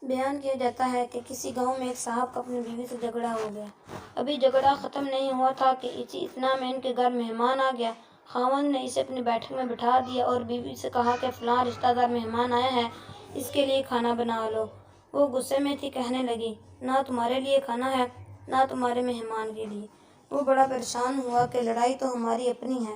بیان کیا جاتا ہے کہ کسی گاؤں میں ایک صاحب کا اپنی بیوی سے جھگڑا ہو گیا۔ ابھی جھگڑا ختم نہیں ہوا تھا کہ اسی اتنا میں ان کے گھر مہمان آ گیا۔ خاوند نے اسے اپنی بیٹھک میں بٹھا دیا اور بیوی سے کہا کہ فلاں رشتہ دار مہمان آیا ہے، اس کے لیے کھانا بنا لو۔ وہ غصے میں تھی، کہنے لگی، نہ تمہارے لیے کھانا ہے نہ تمہارے مہمان کے لیے۔ وہ بڑا پریشان ہوا کہ لڑائی تو ہماری اپنی ہے،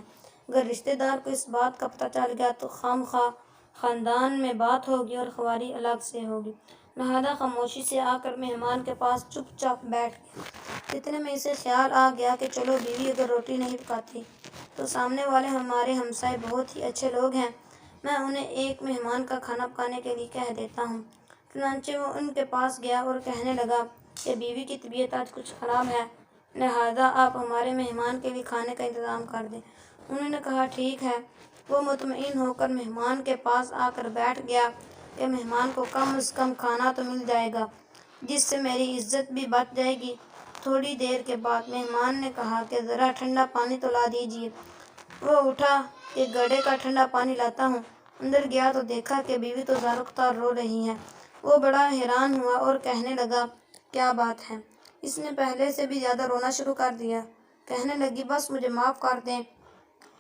اگر رشتہ دار کو اس بات کا پتہ چل گیا تو خام خواہ خاندان میں بات ہوگی اور خواری الگ سے ہوگی، لہذا خاموشی سے آ کر مہمان کے پاس چپ چاپ بیٹھ گیا۔ اتنے میں اسے خیال آ گیا کہ چلو بیوی اگر روٹی نہیں پکاتی تو سامنے والے ہمارے ہمسائے بہت ہی اچھے لوگ ہیں، میں انہیں ایک مہمان کا کھانا پکانے کے لیے کہہ دیتا ہوں۔ چنانچہ وہ ان کے پاس گیا اور کہنے لگا کہ بیوی کی طبیعت آج کچھ خراب ہے، لہذا آپ ہمارے مہمان کے لیے کھانے کا انتظام کر دیں۔ انہوں نے کہا ٹھیک ہے۔ وہ مطمئن ہو کر مہمان کے پاس آ کر بیٹھ گیا کہ مہمان کو کم از کم کھانا تو مل جائے گا، جس سے میری عزت بھی بچ جائے گی۔ تھوڑی دیر کے بعد مہمان نے کہا کہ ذرا ٹھنڈا پانی تو لا دیجیے۔ وہ اٹھا کہ گھڑے کا ٹھنڈا پانی لاتا ہوں۔ اندر گیا تو دیکھا کہ بیوی تو زار رو رہی ہے۔ وہ بڑا حیران ہوا اور کہنے لگا، کیا بات ہے، اس نے پہلے سے بھی زیادہ رونا شروع کر دیا۔ کہنے لگی، بس مجھے معاف کر دیں۔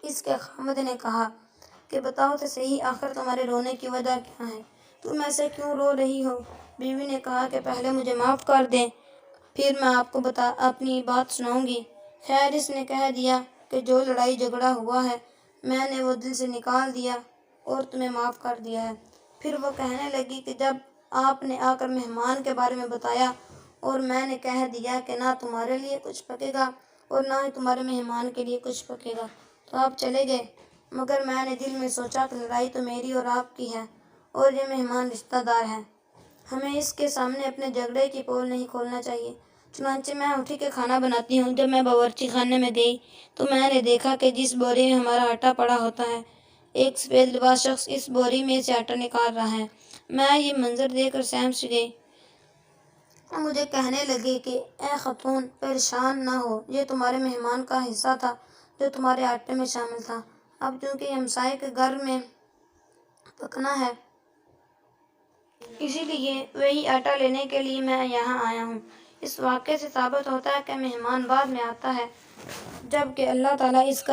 اس کے خاوند نے کہا کہ بتاؤ تو صحیح، آخر تمہارے رونے کی وجہ کیا ہے، تم ایسے کیوں رو رہی ہو؟ بیوی نے کہا کہ پہلے مجھے معاف کر دیں، پھر میں آپ کو اپنی بات سناؤں گی۔ خیر، اس نے کہہ دیا کہ جو لڑائی جھگڑا ہوا ہے میں نے وہ دل سے نکال دیا اور تمہیں معاف کر دیا ہے۔ پھر وہ کہنے لگی کہ جب آپ نے آ کر مہمان کے بارے میں بتایا اور میں نے کہہ دیا کہ نہ تمہارے لیے کچھ پکے گا اور نہ ہی تمہارے مہمان کے لیے کچھ پکے گا تو آپ چلے گئے، مگر میں نے دل میں سوچا کہ لڑائی تو میری اور آپ کی ہے اور یہ مہمان رشتہ دار ہے، ہمیں اس کے سامنے اپنے جھگڑے کی پول نہیں کھولنا چاہیے۔ چنانچہ میں اٹھی کہ کھانا بناتی ہوں۔ جب میں باورچی خانے میں گئی تو میں نے دیکھا کہ جس بوری میں ہمارا آٹا پڑا ہوتا ہے، ایک سفید لباس شخص اس بوری میں سے آٹا نکال رہا ہے۔ میں یہ منظر دیکھ کر سہم سی گئی۔ مجھے کہنے لگے کہ اے خاتون، پریشان نہ ہو، یہ تمہارے مہمان کا حصہ تھا جو تمہارے آٹے میں شامل تھا۔ اب چونکہ یہ ہمسائے کے گھر میں پکنا ہے، اسی لیے وہی آٹا لینے کے لیے میں یہاں آیا ہوں۔ اس واقعے سے ثابت ہوتا ہے کہ مہمان بعد میں آتا ہے، جبکہ اللہ تعالیٰ اس کا